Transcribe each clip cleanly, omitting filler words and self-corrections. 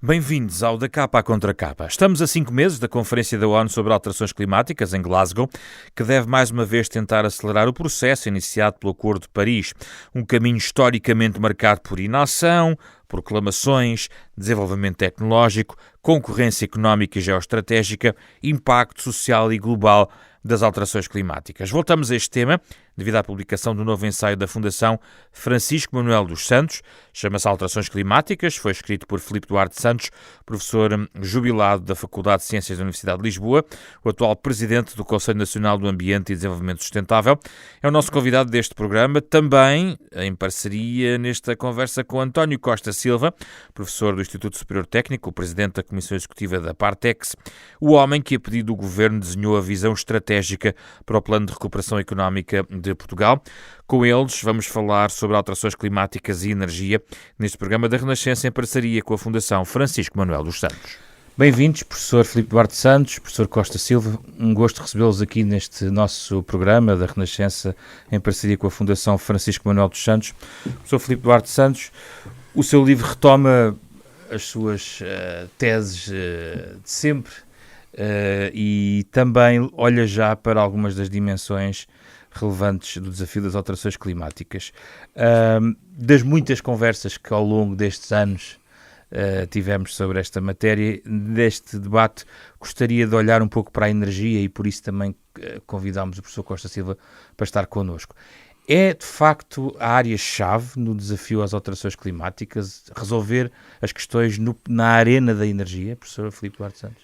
Bem-vindos ao Da Capa à Contra Capa. Estamos a 5 meses da Conferência da ONU sobre Alterações Climáticas, em Glasgow, que deve mais uma vez tentar acelerar o processo iniciado pelo Acordo de Paris. Um caminho historicamente marcado por inação, proclamações, desenvolvimento tecnológico, concorrência económica e geoestratégica, impacto social e global das alterações climáticas. Voltamos a este tema devido à publicação do novo ensaio da Fundação Francisco Manuel dos Santos. Chama-se Alterações Climáticas, foi escrito por Filipe Duarte Santos, professor jubilado da Faculdade de Ciências da Universidade de Lisboa, o atual presidente do Conselho Nacional do Ambiente e Desenvolvimento Sustentável. É o nosso convidado deste programa, também em parceria nesta conversa com António Costa Silva, professor do Instituto Superior Técnico, o presidente da Comissão Executiva da Partex, o homem que, a pedido do governo, desenhou a visão estratégica para o Plano de Recuperação Económica de Portugal. Com eles vamos falar sobre alterações climáticas e energia neste programa da Renascença em parceria com a Fundação Francisco Manuel dos Santos. Bem-vindos, professor Filipe Duarte Santos, professor Costa Silva. Um gosto recebê-los aqui neste nosso programa da Renascença em parceria com a Fundação Francisco Manuel dos Santos. Professor Filipe Duarte Santos, o seu livro retoma as suas teses de sempre e também olha já para algumas das dimensões relevantes do desafio das alterações climáticas. Das muitas conversas que ao longo destes anos tivemos sobre esta matéria, deste debate, gostaria de olhar um pouco para a energia e por isso também convidámos o professor Costa Silva para estar connosco. É, de facto, a área-chave no desafio às alterações climáticas, resolver as questões na arena da energia, professor Filipe Duarte Santos?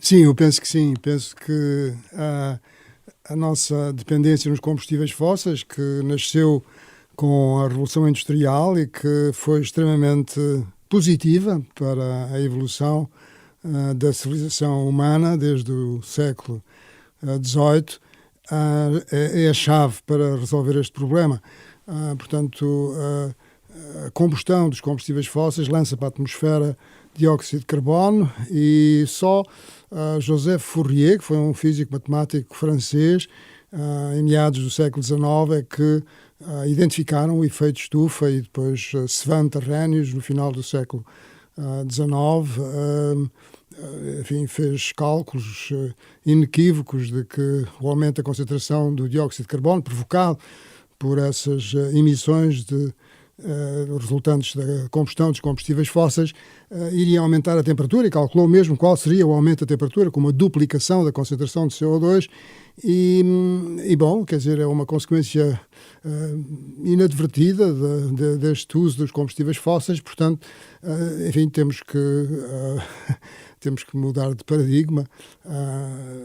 Sim, eu penso que sim. Penso que a nossa dependência nos combustíveis fósseis, que nasceu com a Revolução Industrial e que foi extremamente positiva para a evolução da civilização humana desde o século XVIII, é a chave para resolver este problema. Portanto, a combustão dos combustíveis fósseis lança para a atmosfera dióxido de carbono e só Joseph Fourier, que foi um físico matemático francês, em meados do século XIX, é que identificaram o efeito estufa e depois Svante Arrhenius, no final do século XIX, enfim, fez cálculos inequívocos de que o aumento da concentração do dióxido de carbono provocado por essas emissões resultantes da combustão dos combustíveis fósseis iria aumentar a temperatura e calculou mesmo qual seria o aumento da temperatura com uma duplicação da concentração de CO2 e bom, quer dizer, é uma consequência inadvertida deste uso dos combustíveis fósseis, portanto, enfim, temos que mudar de paradigma.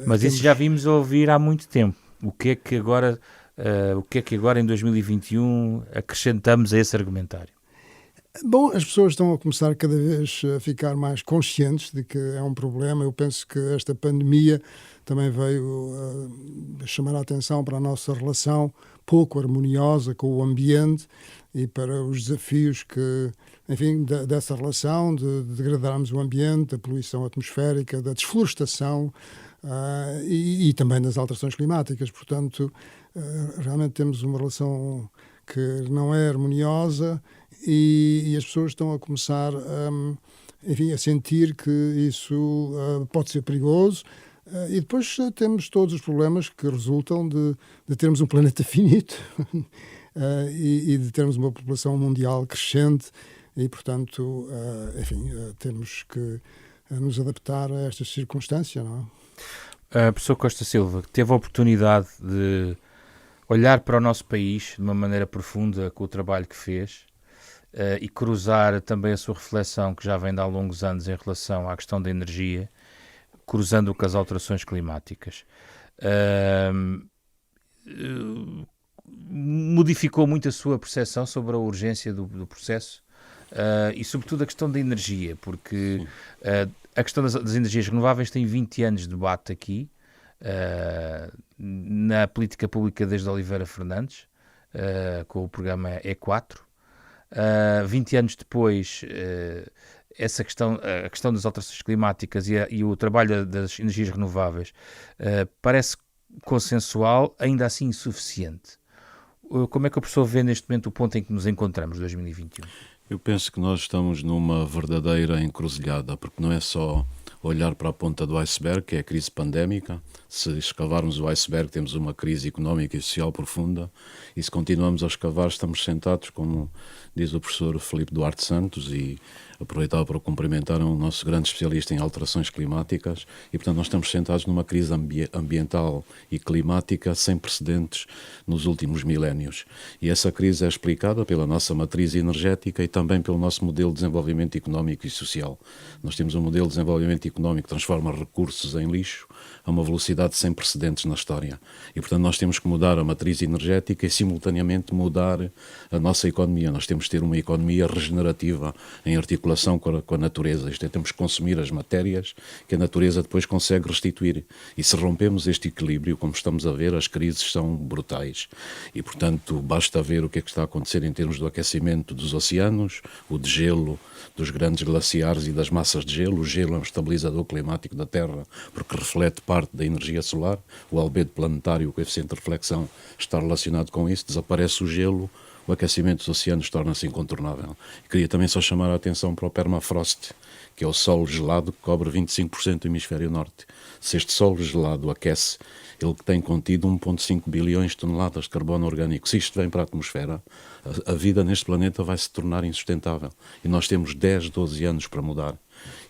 Mas isso já vimos a ouvir há muito tempo. O que é que agora em 2021 acrescentamos a esse argumentário? Bom, as pessoas estão a começar cada vez a ficar mais conscientes de que é um problema. Eu penso que esta pandemia também veio chamar a atenção para a nossa relação pouco harmoniosa com o ambiente e para os desafios que, enfim, dessa relação de degradarmos o ambiente, da poluição atmosférica, da desflorestação e também das alterações climáticas. Portanto, realmente temos uma relação que não é harmoniosa e as pessoas estão a começar enfim, a sentir que isso pode ser perigoso. E depois temos todos os problemas que resultam de termos um planeta finito e de termos uma população mundial crescente e, portanto, enfim, temos que nos adaptar a estas circunstâncias, não é? Professor Costa Silva, teve a oportunidade de olhar para o nosso país de uma maneira profunda com o trabalho que fez e cruzar também a sua reflexão, que já vem de há longos anos em relação à questão da energia, cruzando-o com as alterações climáticas. Modificou muito a sua percepção sobre a urgência do processo e, sobretudo, a questão da energia, porque a questão das energias renováveis tem 20 anos de debate aqui, na política pública desde Oliveira Fernandes, com o programa E4. 20 anos depois, essa questão, a questão das alterações climáticas e o trabalho das energias renováveis parece consensual, ainda assim insuficiente. Como é que o professor vê neste momento o ponto em que nos encontramos, 2021? Eu penso que nós estamos numa verdadeira encruzilhada, porque não é só olhar para a ponta do iceberg, que é a crise pandémica. Se escavarmos o iceberg, temos uma crise económica e social profunda, e se continuamos a escavar, estamos sentados, como diz o professor Filipe Duarte Santos, e aproveitava para cumprimentar o nosso grande especialista em alterações climáticas, e portanto nós estamos sentados numa crise ambiental e climática sem precedentes nos últimos milénios. E essa crise é explicada pela nossa matriz energética e também pelo nosso modelo de desenvolvimento económico e social. Nós temos um modelo de desenvolvimento económico que transforma recursos em lixo a uma velocidade sem precedentes na história. E portanto nós temos que mudar a matriz energética e simultaneamente mudar a nossa economia. Nós temos que ter uma economia regenerativa em articulação com a natureza. Isto é, temos que consumir as matérias que a natureza depois consegue restituir. E se rompemos este equilíbrio, como estamos a ver, as crises são brutais. E, portanto, basta ver o que é que está a acontecer em termos do aquecimento dos oceanos, o degelo dos grandes glaciares e das massas de gelo. O gelo é um estabilizador climático da Terra, porque reflete parte da energia solar. O albedo planetário, o coeficiente de reflexão, está relacionado com isso. Desaparece o gelo, o aquecimento dos oceanos torna-se incontornável. Queria também só chamar a atenção para o permafrost, que é o solo gelado que cobre 25% do hemisfério norte. Se este solo gelado aquece, ele tem contido 1,5 bilhões de toneladas de carbono orgânico. Se isto vem para a atmosfera, a vida neste planeta vai se tornar insustentável. E nós temos 10, 12 anos para mudar.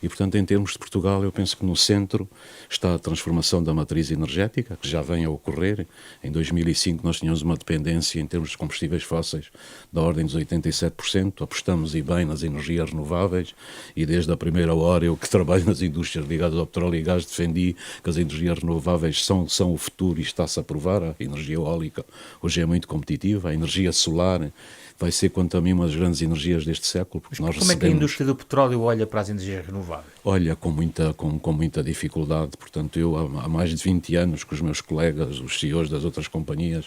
E, portanto, em termos de Portugal, eu penso que no centro está a transformação da matriz energética, que já vem a ocorrer. Em 2005 nós tínhamos uma dependência em termos de combustíveis fósseis da ordem dos 87%, apostamos e bem nas energias renováveis, e desde a primeira hora eu que trabalho nas indústrias ligadas ao petróleo e gás defendi que as energias renováveis são o futuro, e está-se a provar. A energia eólica hoje é muito competitiva, a energia solar vai ser, quanto a mim, uma das grandes energias deste século. Porque nós como é que a indústria do petróleo olha para as energias renováveis? Olha, com muita dificuldade. Portanto, eu há mais de 20 anos que os meus colegas, os CEOs das outras companhias,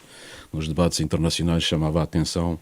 nos debates internacionais chamava a atenção,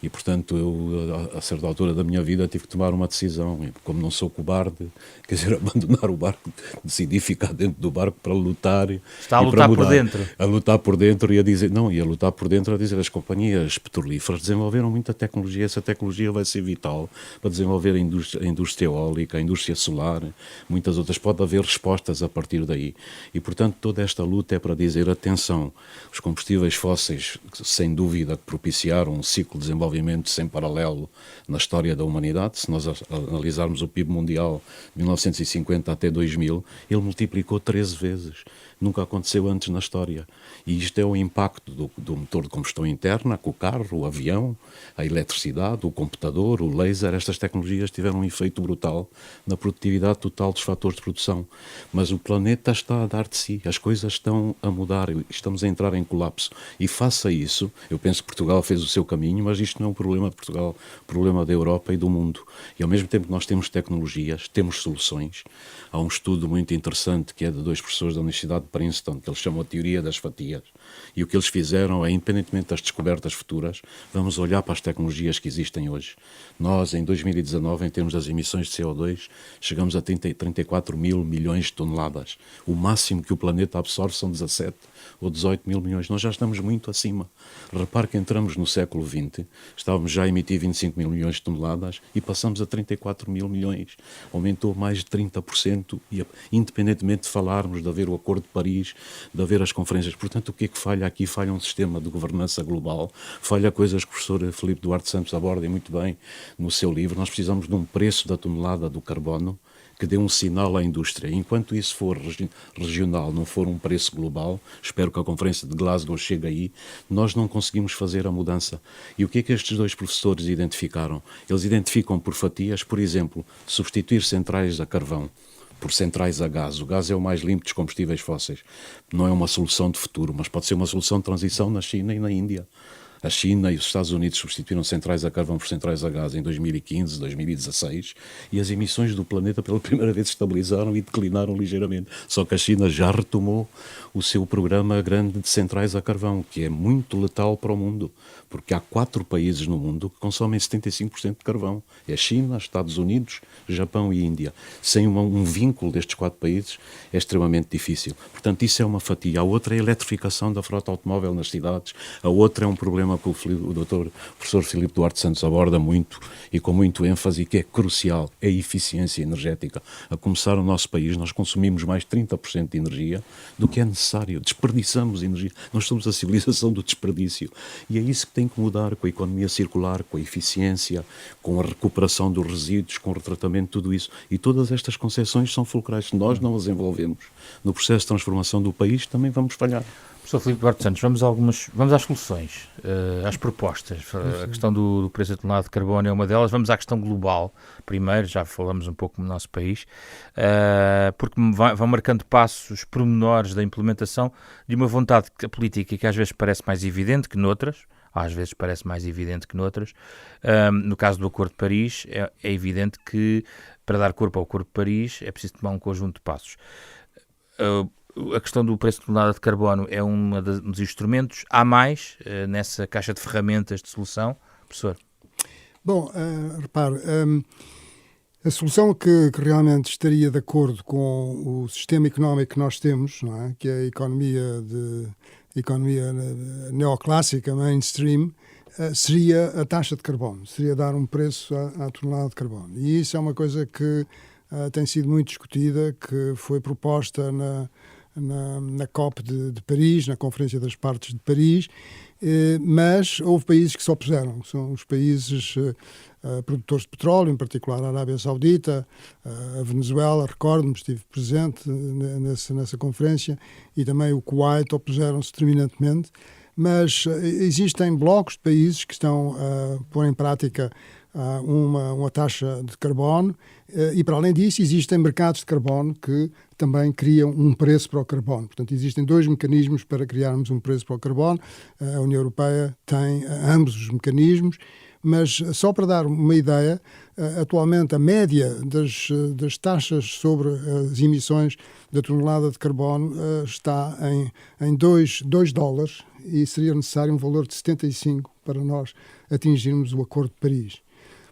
e portanto eu, a certa altura da minha vida, tive que tomar uma decisão. E como não sou cobarde, quer dizer, abandonar o barco, decidi ficar dentro do barco para lutar. Está a lutar por dentro. A lutar por dentro e a dizer, não, e a lutar por dentro a dizer, as companhias petrolíferas desenvolveram muita tecnologia, essa tecnologia vai ser vital para desenvolver a indústria eólica, a indústria solar, muitas outras, pode haver respostas a partir daí. E portanto toda esta luta é para dizer, atenção, os combustíveis fósseis, sem dúvida, que propiciaram um ciclo de desenvolvimento sem paralelo na história da humanidade. Se nós analisarmos o PIB mundial de 1950 até 2000, ele multiplicou 13 vezes. Nunca aconteceu antes na história. E isto é o impacto do motor de combustão interna, com o carro, o avião, a eletricidade, o computador, o laser. Estas tecnologias tiveram um efeito brutal na produtividade total dos fatores de produção. Mas o planeta está a dar de si, as coisas estão a mudar, estamos a entrar em colapso. E face a isso, eu penso que Portugal fez o seu caminho, mas isto não é um problema de Portugal, é um problema da Europa e do mundo. E ao mesmo tempo que nós temos tecnologias, temos soluções. Há um estudo muito interessante que é de dois professores da Universidade de Princeton, que eles chamam a teoria das fatias. E o que eles fizeram é, independentemente das descobertas futuras, vamos olhar para as tecnologias que existem hoje. Nós, em 2019, em termos das emissões de CO2, chegamos a 34 mil milhões de toneladas. O máximo que o planeta absorve são 17 ou 18 mil milhões. Nós já estamos muito acima. Repare que entramos no século XX, estávamos já a emitir 25 mil milhões de toneladas e passamos a 34 mil milhões. Aumentou mais de 30%, e independentemente de falarmos, de haver o Acordo de Paris, de haver as conferências. Portanto, o que é que falha aqui? Falha um sistema de governança global, falha coisas que o professor Filipe Duarte Santos aborda muito bem no seu livro. Nós precisamos de um preço da tonelada do carbono que dê um sinal à indústria. Enquanto isso for regional, não for um preço global, espero que a Conferência de Glasgow chegue aí, nós não conseguimos fazer a mudança. E o que é que estes dois professores identificaram? Eles identificam por fatias, por exemplo, substituir centrais a carvão por centrais a gás. O gás é o mais limpo dos combustíveis fósseis. Não é uma solução de futuro, mas pode ser uma solução de transição na China e na Índia. A China e os Estados Unidos substituíram centrais a carvão por centrais a gás em 2015, 2016, e as emissões do planeta pela primeira vez se estabilizaram e declinaram ligeiramente. Só que a China já retomou o seu programa grande de centrais a carvão, que é muito letal para o mundo, porque há 4 países no mundo que consomem 75% de carvão. É a China, Estados Unidos, Japão e Índia. Sem um vínculo destes 4 países é extremamente difícil. Portanto, isso é uma fatia. A outra é a eletrificação da frota automóvel nas cidades. A outra é um problema tema que o Dr. Professor Filipe Duarte Santos aborda muito e com muito ênfase e que é crucial, é a eficiência energética. A começar no nosso país, nós consumimos mais 30% de energia do que é necessário, desperdiçamos energia. Nós somos a civilização do desperdício e é isso que tem que mudar com a economia circular, com a eficiência, com a recuperação dos resíduos, com o retratamento, tudo isso. E todas estas concepções são fulcrais. Se nós não as envolvemos no processo de transformação do país, também vamos falhar. Professor Filipe Duarte Santos, vamos às soluções, às propostas. A questão do preço da tonelada de carbono é uma delas. Vamos à questão global. Primeiro, já falamos um pouco no nosso país, porque vão marcando passos pormenores da implementação de uma vontade política que às vezes parece mais evidente que noutras. No caso do Acordo de Paris, é evidente que para dar corpo ao Acordo de Paris é preciso tomar um conjunto de passos. A questão do preço de tonelada de carbono é um dos instrumentos. Há mais nessa caixa de ferramentas de solução? Professor? Bom, repare, a solução que realmente estaria de acordo com o sistema económico que nós temos, não é? Que é a economia neoclássica, mainstream, seria a taxa de carbono, seria dar um preço à tonelada de carbono. E isso é uma coisa que tem sido muito discutida, que foi proposta na COP de Paris, na Conferência das Partes de Paris, mas houve países que se opuseram. São os países produtores de petróleo, em particular a Arábia Saudita, a Venezuela, recordo-me, estive presente nessa conferência, e também o Kuwait opuseram-se determinantemente, mas existem blocos de países que estão a pôr em prática uma taxa de carbono e, para além disso, existem mercados de carbono que também criam um preço para o carbono. Portanto, existem dois mecanismos para criarmos um preço para o carbono. A União Europeia tem ambos os mecanismos, mas só para dar uma ideia, atualmente a média das taxas sobre as emissões da tonelada de carbono está em $2 e seria necessário um valor de 75 para nós atingirmos o Acordo de Paris.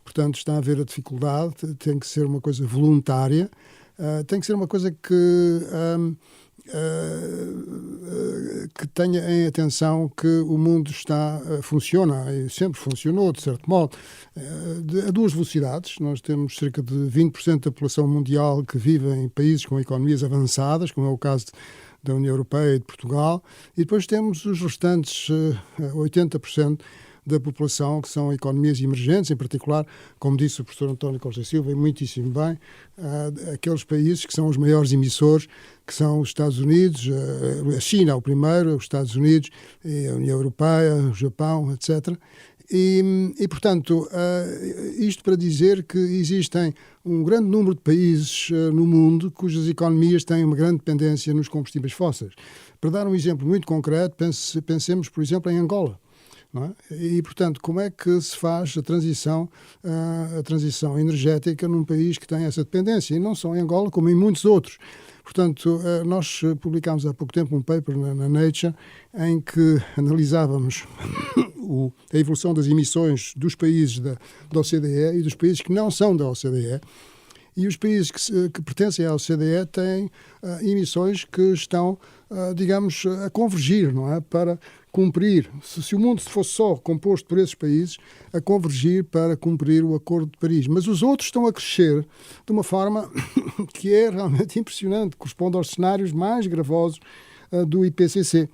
Portanto, está a haver a dificuldade, tem que ser uma coisa voluntária, tem que ser uma coisa que tenha em atenção que o mundo funciona, e sempre funcionou, de certo modo, a duas velocidades. Nós temos cerca de 20% da população mundial que vive em países com economias avançadas, como é o caso da União Europeia e de Portugal, e depois temos os restantes 80% da população, que são economias emergentes, em particular, como disse o professor António Costa Silva, e muitíssimo bem, aqueles países que são os maiores emissores, que são os Estados Unidos, a China, o primeiro, os Estados Unidos, a União Europeia, o Japão, etc. E portanto, isto para dizer que existem um grande número de países no mundo cujas economias têm uma grande dependência nos combustíveis fósseis. Para dar um exemplo muito concreto, pensemos, por exemplo, em Angola. Não é? E, portanto, como é que se faz a transição energética num país que tem essa dependência? E não só em Angola, como em muitos outros. Portanto, nós publicámos há pouco tempo um paper na Nature em que analisávamos a evolução das emissões dos países da OCDE e dos países que não são da OCDE. E os países que pertencem à OCDE têm emissões que estão, digamos, a convergir, não é? Para cumprir, se o mundo fosse só composto por esses países, a convergir para cumprir o Acordo de Paris. Mas os outros estão a crescer de uma forma que é realmente impressionante, corresponde aos cenários mais gravosos do IPCC.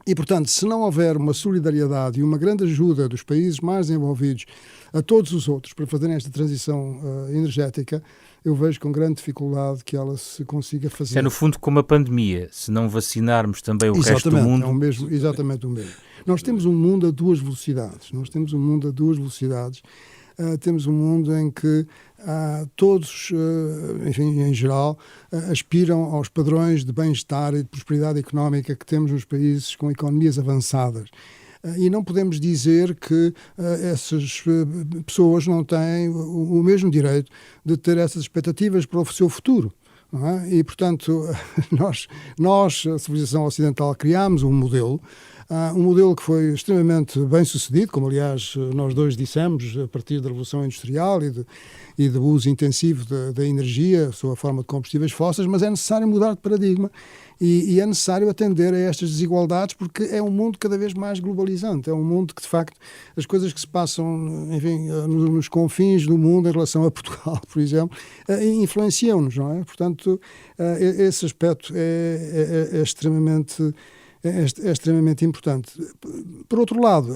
E, portanto, se não houver uma solidariedade e uma grande ajuda dos países mais desenvolvidos a todos os outros para fazerem esta transição energética, eu vejo com grande dificuldade que ela se consiga fazer. Isso é, no fundo, como a pandemia. Se não vacinarmos também o resto do mundo... Exatamente o mesmo. Nós temos um mundo a duas velocidades. Temos um mundo em que todos, enfim, em geral, aspiram aos padrões de bem-estar e de prosperidade económica que temos nos países com economias avançadas. E não podemos dizer que essas pessoas não têm o mesmo direito de ter essas expectativas para o seu futuro. Não é? E, portanto, nós, a civilização ocidental, criámos um modelo Um modelo que foi extremamente bem sucedido, como aliás nós dois dissemos, a partir da Revolução Industrial e do uso intensivo da energia, sob a forma de combustíveis fósseis, mas é necessário mudar de paradigma e é necessário atender a estas desigualdades, porque é um mundo cada vez mais globalizante, é um mundo que, de facto, as coisas que se passam, enfim, nos confins do mundo em relação a Portugal, por exemplo, influenciam-nos, não é? Portanto, esse aspecto é extremamente importante. Por outro lado,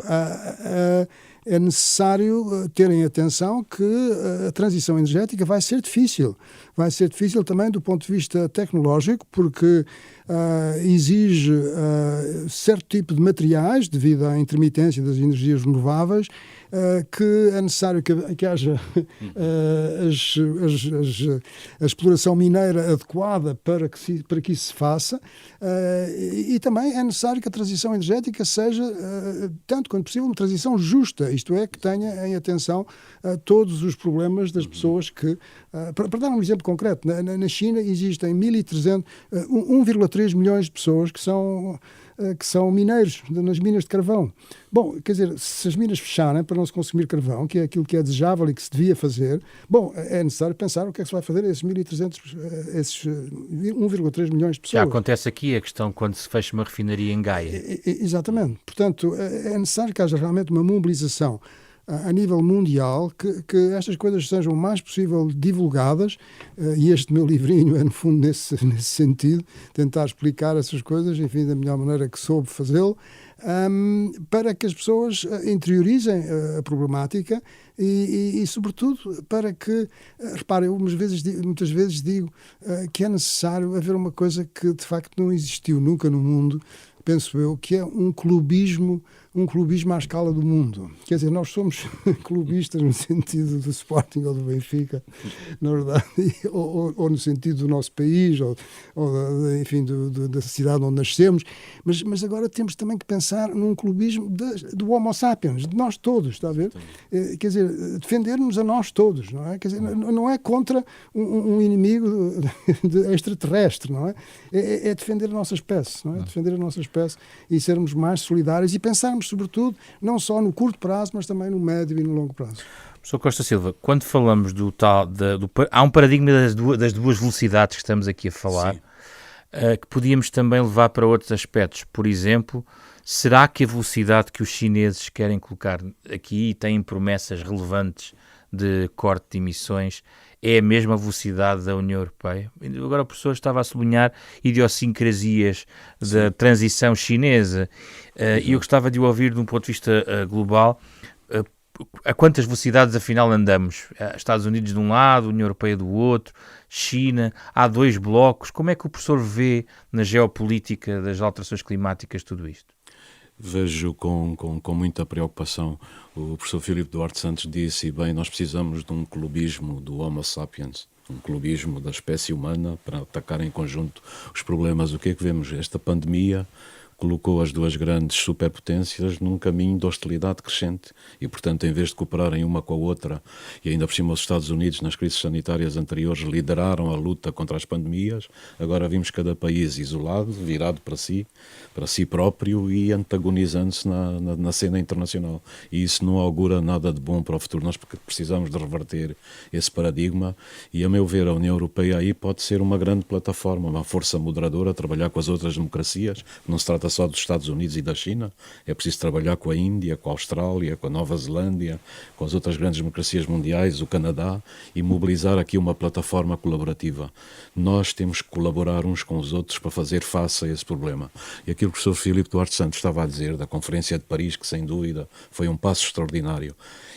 é necessário terem atenção que a transição energética vai ser difícil. Vai ser difícil também do ponto de vista tecnológico, porque exige certo tipo de materiais, devido à intermitência das energias renováveis, que é necessário que haja a exploração mineira adequada para que isso se faça, e também é necessário que a transição energética seja, tanto quanto possível, uma transição justa, isto é, que tenha em atenção todos os problemas das pessoas que... Para dar um exemplo concreto, na China existem 1,3 milhões de pessoas que são mineiros, nas minas de carvão. Bom, quer dizer, se as minas fecharem para não se consumir carvão, que é aquilo que é desejável e que se devia fazer, bom, é necessário pensar o que é que se vai fazer a esses 1,3 milhões de pessoas. Já acontece aqui a questão quando se fecha uma refinaria em Gaia. Exatamente. Portanto, é necessário que haja realmente uma mobilização a nível mundial, que estas coisas sejam o mais possível divulgadas, e este meu livrinho é, no fundo, nesse sentido, tentar explicar essas coisas, enfim, da melhor maneira que soube fazê-lo, para que as pessoas interiorizem a problemática e, sobretudo, para que, reparem, eu muitas vezes digo que é necessário haver uma coisa que, de facto, não existiu nunca no mundo, penso eu, que é um clubismo à escala do mundo. Quer dizer, nós somos clubistas no sentido do Sporting ou do Benfica, na verdade, ou no sentido do nosso país, ou enfim, da cidade onde nascemos, mas agora temos também que pensar num clubismo do Homo sapiens, de nós todos, está a ver? Quer dizer, defender-nos a nós todos, não é? Quer dizer, não é contra um inimigo extraterrestre, não é? É defender a nossa espécie, não é? Defender a nossa espécie e sermos mais solidários e pensarmos, sobretudo, não só no curto prazo, mas também no médio e no longo prazo. Professor Costa Silva, quando falamos há um paradigma das duas velocidades que estamos aqui a falar, que podíamos também levar para outros aspectos. Por exemplo, será que a velocidade que os chineses querem colocar aqui e têm promessas relevantes de corte de emissões é a mesma velocidade da União Europeia? Agora o professor estava a sublinhar idiosincrasias da transição chinesa, e eu gostava de o ouvir de um ponto de vista global. A quantas velocidades afinal andamos? Estados Unidos de um lado, União Europeia do outro, China, há dois blocos. Como é que o professor vê na geopolítica das alterações climáticas tudo isto? Vejo com muita preocupação. O professor Filipe Duarte Santos disse, e bem, nós precisamos de um clubismo do Homo sapiens, um clubismo da espécie humana para atacar em conjunto os problemas. O que é que vemos? Esta pandemia colocou as duas grandes superpotências num caminho de hostilidade crescente e, portanto, em vez de cooperarem uma com a outra, e ainda por cima os Estados Unidos, nas crises sanitárias anteriores, lideraram a luta contra as pandemias, agora vimos cada país isolado, virado para si próprio e antagonizando-se na cena internacional. E isso não augura nada de bom para o futuro. Nós precisamos de reverter esse paradigma e, a meu ver, a União Europeia aí pode ser uma grande plataforma, uma força moderadora, a trabalhar com as outras democracias. Não se trata só dos Estados Unidos e da China, é preciso trabalhar com a Índia, com a Austrália, com a Nova Zelândia, com as outras grandes democracias mundiais, o Canadá, e mobilizar aqui uma plataforma colaborativa. Nós temos que colaborar uns com os outros para fazer face a esse problema. E aquilo que o professor Filipe Duarte Santos estava a dizer da Conferência de Paris, que sem dúvida foi um passo extraordinário,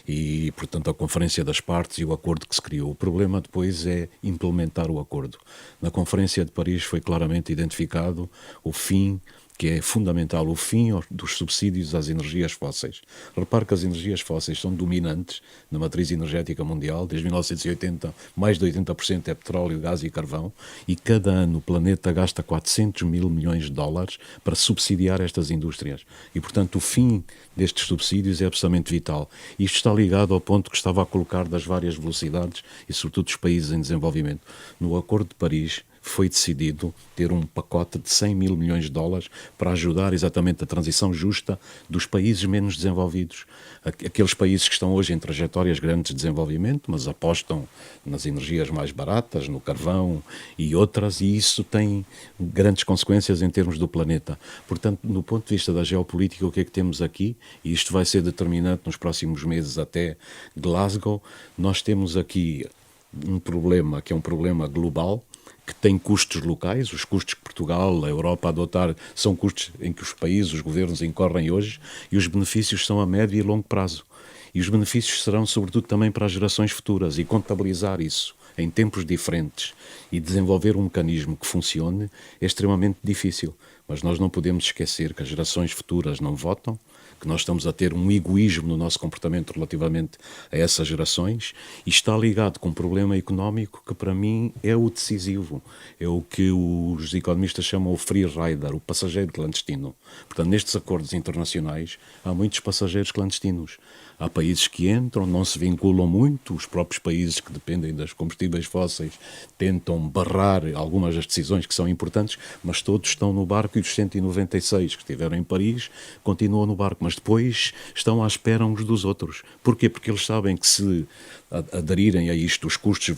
e portanto a Conferência das Partes e o acordo que se criou. O problema depois é implementar o acordo. Na Conferência de Paris foi claramente identificado o fim, que é fundamental, o fim dos subsídios às energias fósseis. Repare que as energias fósseis são dominantes na matriz energética mundial. Desde 1980, mais de 80% é petróleo, gás e carvão, e cada ano o planeta gasta 400 mil milhões de dólares para subsidiar estas indústrias. E, portanto, o fim destes subsídios é absolutamente vital. Isto está ligado ao ponto que estava a colocar das várias velocidades e, sobretudo, dos países em desenvolvimento. No Acordo de Paris, foi decidido ter um pacote de 100 mil milhões de dólares para ajudar exatamente a transição justa dos países menos desenvolvidos. Aqueles países que estão hoje em trajetórias grandes de desenvolvimento, mas apostam nas energias mais baratas, no carvão e outras, e isso tem grandes consequências em termos do planeta. Portanto, no ponto de vista da geopolítica, o que é que temos aqui? E isto vai ser determinante nos próximos meses até Glasgow. Nós temos aqui um problema que é um problema global, que tem custos locais. Os custos que Portugal, a Europa adotar são custos em que os países, os governos incorrem hoje, e os benefícios são a médio e longo prazo. E os benefícios serão sobretudo também para as gerações futuras, e contabilizar isso em tempos diferentes e desenvolver um mecanismo que funcione é extremamente difícil. Mas nós não podemos esquecer que as gerações futuras não votam, que nós estamos a ter um egoísmo no nosso comportamento relativamente a essas gerações, e está ligado com um problema económico que para mim é o decisivo, é o que os economistas chamam o free rider, o passageiro clandestino. Portanto, nestes acordos internacionais há muitos passageiros clandestinos. Há países que entram, não se vinculam muito, os próprios países que dependem dos combustíveis fósseis tentam barrar algumas das decisões que são importantes, mas todos estão no barco, e os 196 que estiveram em Paris continuam no barco, mas depois estão à espera uns dos outros. Porquê? Porque eles sabem que se aderirem a isto, os custos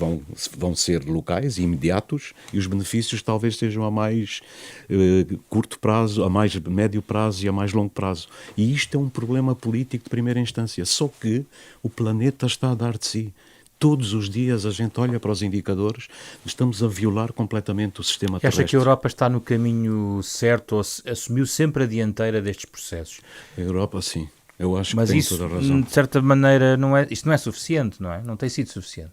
vão ser locais e imediatos, e os benefícios talvez sejam a mais curto prazo, a mais médio prazo e a mais longo prazo. E isto é um problema político de primeira instância, só que o planeta está a dar de si. Todos os dias a gente olha para os indicadores, estamos a violar completamente o sistema terrestre. Acha que a Europa está no caminho certo, ou assumiu sempre a dianteira destes processos? A Europa, sim. Eu acho mas que tem isso, toda a razão. De certa maneira, isto não é suficiente, não é? Não tem sido suficiente.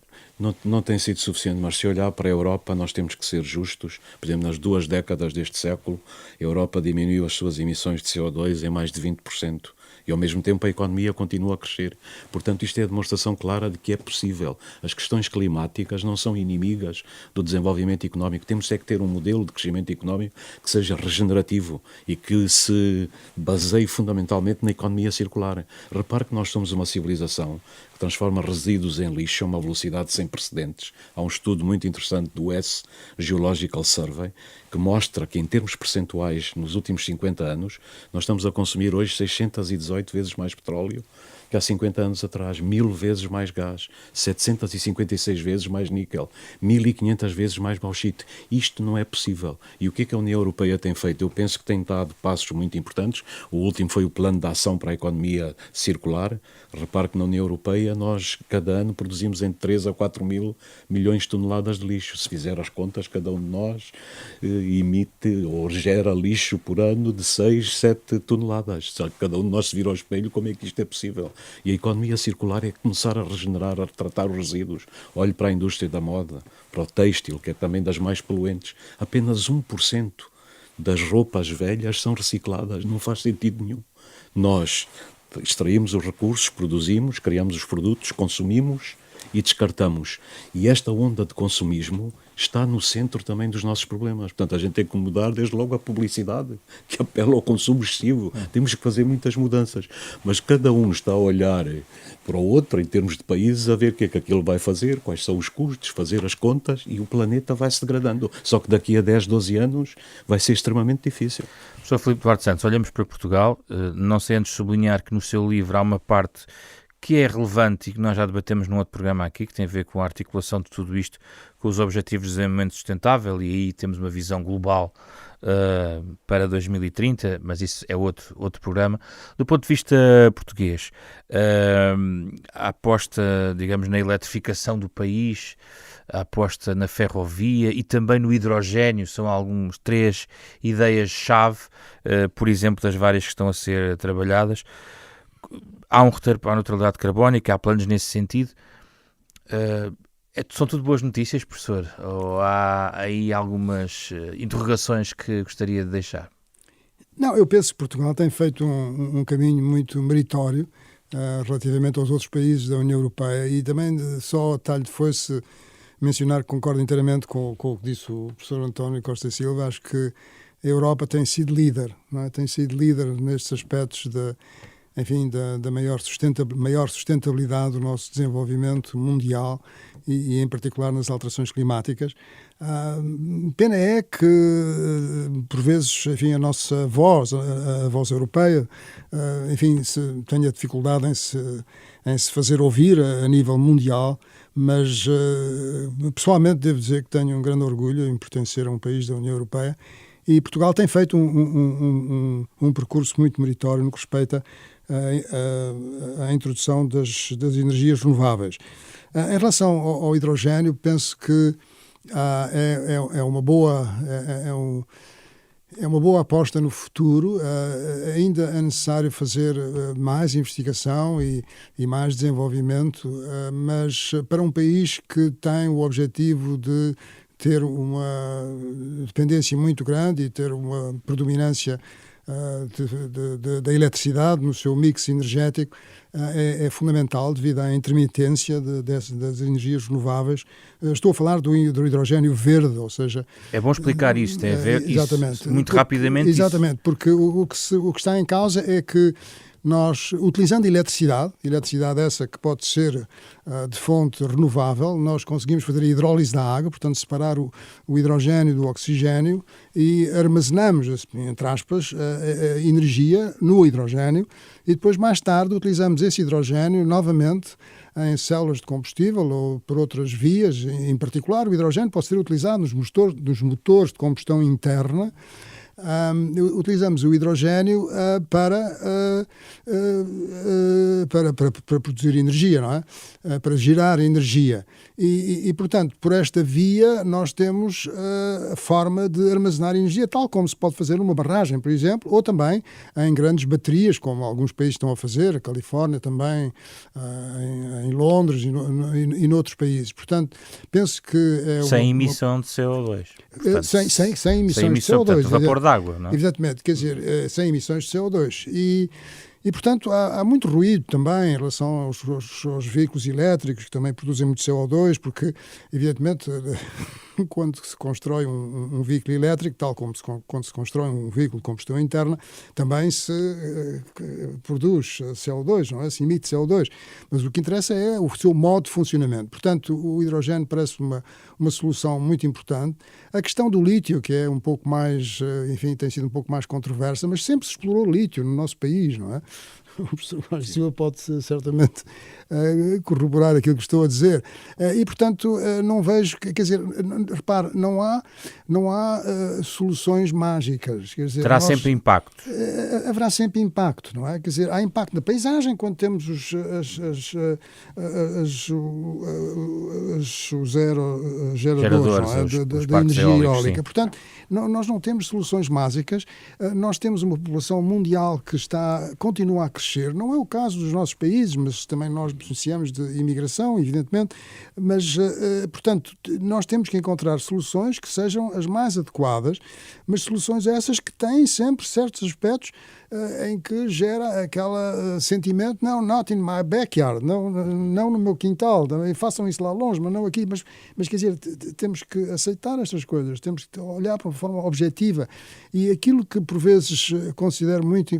Não tem sido suficiente, mas se olhar para a Europa, nós temos que ser justos. Por exemplo, nas 2 décadas deste século, a Europa diminuiu as suas emissões de CO2 em mais de 20%. E, ao mesmo tempo, a economia continua a crescer. Portanto, isto é a demonstração clara de que é possível. As questões climáticas não são inimigas do desenvolvimento económico. Temos é que ter um modelo de crescimento económico que seja regenerativo e que se baseie fundamentalmente na economia circular. Repare que nós somos uma civilização que transforma resíduos em lixo a uma velocidade sem precedentes. Há um estudo muito interessante do US Geological Survey que mostra que, em termos percentuais, nos últimos 50 anos, nós estamos a consumir hoje 618 vezes mais petróleo que há 50 anos atrás, 1000 vezes mais gás, 756 vezes mais níquel, 1500 vezes mais bauxite. Isto não é possível. E o que é que a União Europeia tem feito? Eu penso que tem dado passos muito importantes. O último foi o Plano de Ação para a Economia Circular. Repare que na União Europeia nós, cada ano, produzimos entre 3 a 4 mil milhões de toneladas de lixo. Se fizer as contas, cada um de nós emite ou gera lixo por ano de 6, 7 toneladas. Só que cada um de nós se vira ao espelho, como é que isto é possível? E a economia circular é começar a regenerar, a tratar os resíduos. Olhe para a indústria da moda, para o têxtil, que é também das mais poluentes. Apenas 1% das roupas velhas são recicladas. Não faz sentido nenhum. Nós extraímos os recursos, produzimos, criamos os produtos, consumimos e descartamos. E esta onda de consumismo está no centro também dos nossos problemas. Portanto, a gente tem que mudar desde logo a publicidade, que apela ao consumo excessivo. Temos que fazer muitas mudanças. Mas cada um está a olhar para o outro, em termos de países, a ver o que é que aquilo vai fazer, quais são os custos, fazer as contas, e o planeta vai se degradando. Só que daqui a 10, 12 anos vai ser extremamente difícil. Professor Filipe Duarte Santos, olhamos para Portugal, não sei antes sublinhar que no seu livro há uma parte que é relevante e que nós já debatemos num outro programa aqui, que tem a ver com a articulação de tudo isto com os Objetivos de Desenvolvimento Sustentável, e aí temos uma visão global para 2030, mas isso é outro programa. Do ponto de vista português, a aposta, digamos, na eletrificação do país, a aposta na ferrovia e também no hidrogénio são algumas 3 ideias-chave, por exemplo, das várias que estão a ser trabalhadas. Há um roteiro para a neutralidade carbónica, há planos nesse sentido. São tudo boas notícias, professor? Ou há aí algumas interrogações que gostaria de deixar? Não, eu penso que Portugal tem feito um caminho muito meritório relativamente aos outros países da União Europeia, e também só a talho de foice mencionar que concordo inteiramente com o que disse o professor António Costa e Silva. Acho que a Europa tem sido líder, não é? Tem sido líder nestes aspectos enfim, da maior sustentabilidade do nosso desenvolvimento mundial e em particular nas alterações climáticas. Pena é que, por vezes, enfim, a nossa voz, a voz europeia, enfim, tenha dificuldade em se fazer ouvir a nível mundial, mas pessoalmente devo dizer que tenho um grande orgulho em pertencer a um país da União Europeia, e Portugal tem feito um percurso muito meritório no que respeita à introdução das energias renováveis. Em relação ao hidrogênio, penso que é uma boa aposta no futuro. Ainda é necessário fazer mais investigação e mais desenvolvimento, mas para um país que tem o objetivo de ter uma dependência muito grande e ter uma predominância da eletricidade no seu mix energético, é fundamental devido à intermitência das energias renováveis. Estou a falar do hidrogênio verde, ou seja... É bom explicar isto, exatamente, muito rapidamente. Exatamente, porque o que está em causa é que nós, utilizando eletricidade essa que pode ser de fonte renovável, nós conseguimos fazer a hidrólise da água, portanto separar o hidrogênio do oxigênio e armazenamos, entre aspas, a energia no hidrogênio, e depois mais tarde utilizamos esse hidrogênio novamente em células de combustível ou por outras vias. Em particular, o hidrogênio pode ser utilizado nos motores de combustão interna. Utilizamos o hidrogênio para produzir energia, não é? Para gerar energia. E, portanto, por esta via nós temos a forma de armazenar energia, tal como se pode fazer numa barragem, por exemplo, ou também em grandes baterias, como alguns países estão a fazer, a Califórnia também, em Londres e noutros países. Portanto, penso que... sem emissão de CO2. Portanto, sem emissões de CO2. Portanto, vapor d'água, não é? Exatamente, quer dizer, sem emissões de CO2. E portanto, há muito ruído também em relação aos veículos elétricos, que também produzem muito CO2, porque, evidentemente, quando se constrói um veículo elétrico, tal como quando se constrói um veículo de combustão interna, também se produz CO2, não é? Se emite CO2. Mas o que interessa é o seu modo de funcionamento. Portanto, o hidrogênio parece uma solução muito importante. A questão do lítio, que é um pouco mais, enfim, tem sido um pouco mais controversa, mas sempre se explorou lítio no nosso país, não é? O professor Vasco Silva pode certamente corroborar aquilo que estou a dizer. E, portanto, não vejo... Quer dizer, repare, não há soluções mágicas. Quer dizer, terá sempre impacto. Haverá sempre impacto, não é? Quer dizer, há impacto na paisagem quando temos os geradores da energia eólica. Sim. Portanto, nós não temos soluções mágicas. Nós temos uma população mundial que continua a crescer. Não é o caso dos nossos países, mas também nós beneficiamos de imigração, evidentemente. Mas, portanto, nós temos que encontrar soluções que sejam as mais adequadas, mas soluções essas que têm sempre certos aspectos em que gera aquele sentimento, não, not in my backyard, não no meu quintal, façam isso lá longe, mas não aqui. Mas quer dizer, temos que aceitar estas coisas, temos que olhar para uma forma objetiva. E aquilo que por vezes considero muito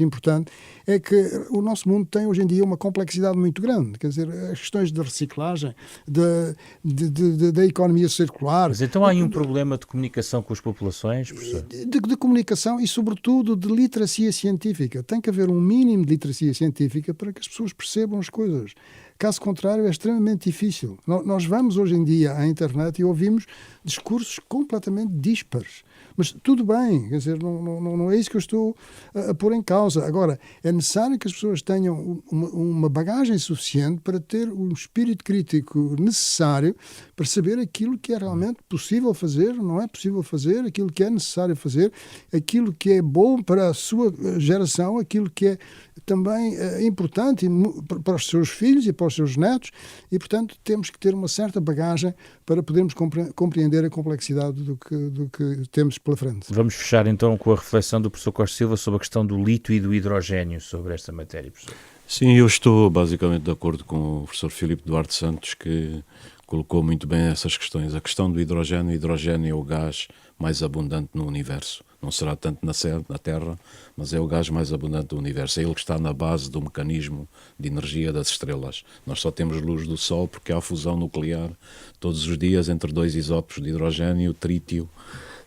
importante é que o nosso mundo tem hoje em dia uma complexidade muito grande. Quer dizer, as questões de reciclagem, da economia circular. Mas então há aí um problema de comunicação com as populações, professor? De comunicação e, sobretudo, de literacia científica. Tem que haver um mínimo de literacia científica para que as pessoas percebam as coisas. Caso contrário, é extremamente difícil. Nós vamos hoje em dia à internet e ouvimos discursos completamente díspares. Mas tudo bem, quer dizer, não é isso que eu estou a pôr em causa. Agora, é necessário que as pessoas tenham uma bagagem suficiente para ter o espírito crítico necessário para saber aquilo que é realmente possível fazer, não é possível fazer, aquilo que é necessário fazer, aquilo que é bom para a sua geração, aquilo que é também importante para os seus filhos e para os seus netos, e, portanto, temos que ter uma certa bagagem para podermos compreender a complexidade do que temos pela frente. Vamos fechar então com a reflexão do professor Costa Silva sobre a questão do lítio e do hidrogênio sobre esta matéria, professor. Sim, eu estou basicamente de acordo com o professor Filipe Duarte Santos, que colocou muito bem essas questões. A questão do hidrogênio é o gás mais abundante no universo. não será tanto na Terra, mas é o gás mais abundante do universo. É ele que está na base do mecanismo de energia das estrelas. Nós só temos luz do Sol porque há fusão nuclear todos os dias entre dois isótopos de hidrogênio, o trítio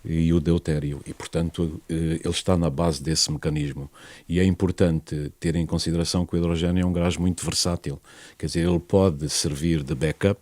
e o deutério, e portanto ele está na base desse mecanismo, e é importante ter em consideração que o hidrogênio é um gás muito versátil, quer dizer, ele pode servir de backup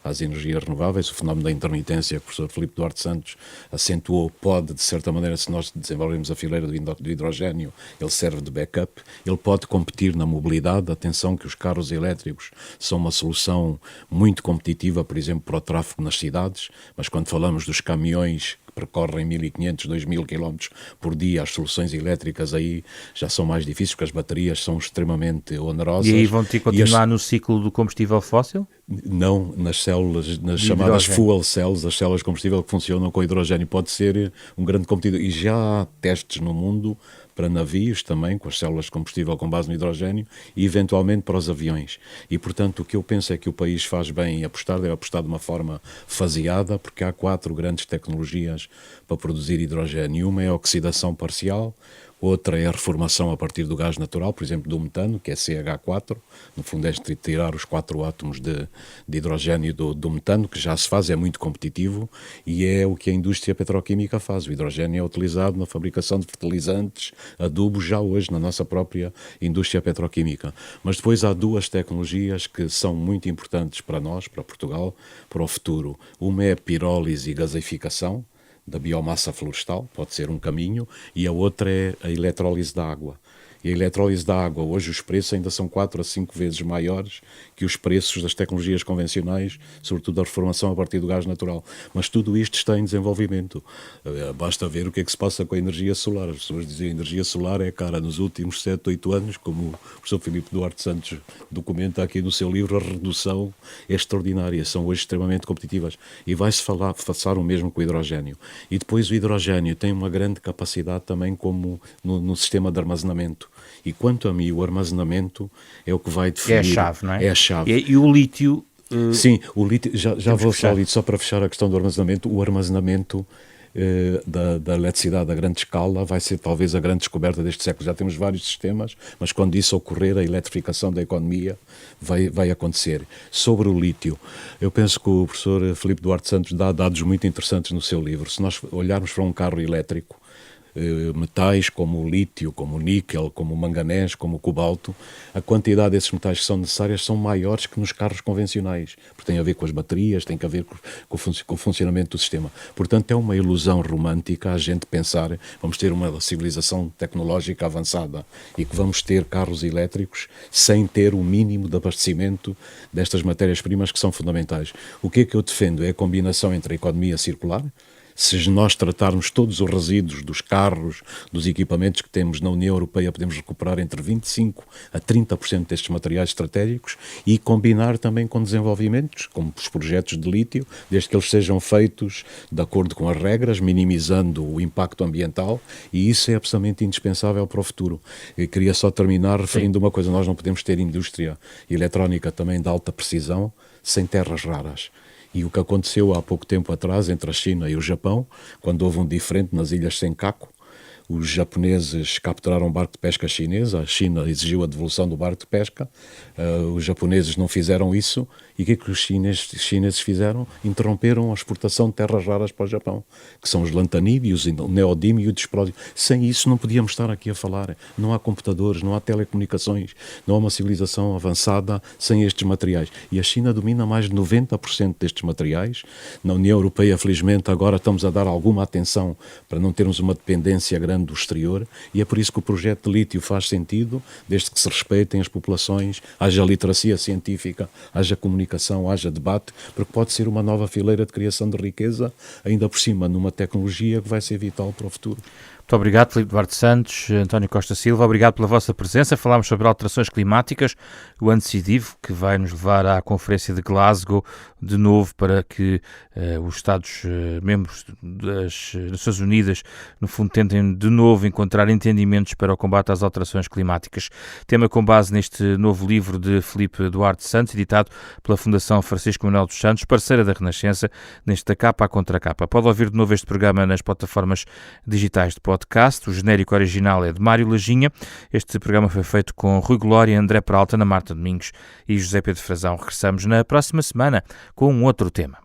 às energias renováveis. O fenómeno da intermitência que o professor Filipe Duarte Santos acentuou pode, de certa maneira, se nós desenvolvermos a fileira do hidrogênio, ele serve de backup. Ele pode competir na mobilidade. Atenção que os carros elétricos são uma solução muito competitiva, por exemplo, para o tráfego nas cidades, mas quando falamos dos caminhões que percorrem 1.500, 2.000 km por dia, as soluções elétricas aí já são mais difíceis, porque as baterias são extremamente onerosas. E aí vão ter que continuar no ciclo do combustível fóssil? Não, nas células, nas chamadas fuel cells, as células de combustível que funcionam com hidrogênio. Pode ser um grande competidor. E já há testes no mundo para navios também, com as células de combustível com base no hidrogênio, e eventualmente para os aviões. E, portanto, o que eu penso é que o país faz bem em apostar, deve apostar de uma forma faseada, porque há 4 grandes tecnologias para produzir hidrogênio. Uma é a oxidação parcial, outra é a reformação a partir do gás natural, por exemplo, do metano, que é CH4. No fundo é tirar os 4 átomos de hidrogênio do metano, que já se faz, é muito competitivo, e é o que a indústria petroquímica faz. O hidrogênio é utilizado na fabricação de fertilizantes, adubos, já hoje na nossa própria indústria petroquímica. Mas depois há 2 tecnologias que são muito importantes para nós, para Portugal, para o futuro. Uma é a pirólise e gaseificação da biomassa florestal, pode ser um caminho, e a outra é a eletrólise da água. E a eletrólise da água, hoje os preços ainda são 4 a 5 vezes maiores que os preços das tecnologias convencionais, sobretudo a reformação a partir do gás natural. Mas tudo isto está em desenvolvimento. Basta ver o que é que se passa com a energia solar. As pessoas dizem que a energia solar é cara. Nos últimos 7, 8 anos, como o professor Filipe Duarte Santos documenta aqui no seu livro, a redução é extraordinária. São hoje extremamente competitivas. E vai-se passar o mesmo com o hidrogênio. E depois o hidrogênio tem uma grande capacidade também como no sistema de armazenamento. E quanto a mim, o armazenamento é o que vai definir... É a chave, não é? É a chave. E o lítio... Sim, o lítio, já vou falar só para fechar a questão do armazenamento. O armazenamento da eletricidade a grande escala vai ser talvez a grande descoberta deste século. Já temos vários sistemas, mas quando isso ocorrer, a eletrificação da economia vai acontecer. Sobre o lítio, eu penso que o professor Filipe Duarte Santos dá dados muito interessantes no seu livro. Se nós olharmos para um carro elétrico, metais como o lítio, como o níquel, como o manganês, como o cobalto, a quantidade desses metais que são necessárias são maiores que nos carros convencionais, porque tem a ver com as baterias, tem a ver com o funcionamento do sistema. Portanto, é uma ilusão romântica a gente pensar vamos ter uma civilização tecnológica avançada e que vamos ter carros elétricos sem ter o mínimo de abastecimento destas matérias-primas que são fundamentais. O que é que eu defendo? É a combinação entre a economia circular. Se nós tratarmos todos os resíduos dos carros, dos equipamentos que temos na União Europeia, podemos recuperar entre 25% a 30% destes materiais estratégicos e combinar também com desenvolvimentos, como os projetos de lítio, desde que eles sejam feitos de acordo com as regras, minimizando o impacto ambiental, e isso é absolutamente indispensável para o futuro. Eu queria só terminar referindo uma coisa: nós não podemos ter indústria eletrónica também de alta precisão sem terras raras. E o que aconteceu há pouco tempo atrás entre a China e o Japão, quando houve um diferente nas Ilhas Senkaku, os japoneses capturaram um barco de pesca chinês, a China exigiu a devolução do barco de pesca, os japoneses não fizeram isso, e o que é que os chineses fizeram? Interromperam a exportação de terras raras para o Japão, que são os lantanídeos, o neodímio e o dispródio. Sem isso não podíamos estar aqui a falar. Não há computadores, não há telecomunicações, não há uma civilização avançada sem estes materiais. E a China domina mais de 90% destes materiais. Na União Europeia, felizmente, agora estamos a dar alguma atenção para não termos uma dependência grande do exterior, e é por isso que o projeto de lítio faz sentido, desde que se respeitem as populações, haja literacia científica, haja comunicação, haja debate, porque pode ser uma nova fileira de criação de riqueza, ainda por cima numa tecnologia que vai ser vital para o futuro. Muito Muito obrigado, Filipe Duarte Santos, António Costa Silva, obrigado pela vossa presença. Falámos sobre alterações climáticas, o ano decisivo que vai nos levar à Conferência de Glasgow, de novo, para que os Estados-membros das Nações Unidas, no fundo, tentem de novo encontrar entendimentos para o combate às alterações climáticas. Tema com base neste novo livro de Filipe Duarte Santos, editado pela Fundação Francisco Manuel dos Santos, parceira da Renascença, neste Da Capa à Contracapa. Pode ouvir de novo este programa nas plataformas digitais de podcast. O genérico original é de Mário Lajinha. Este programa foi feito com Rui Glória, André Peralta, Ana Marta Domingos e José Pedro Frazão. Regressamos na próxima semana com um outro tema.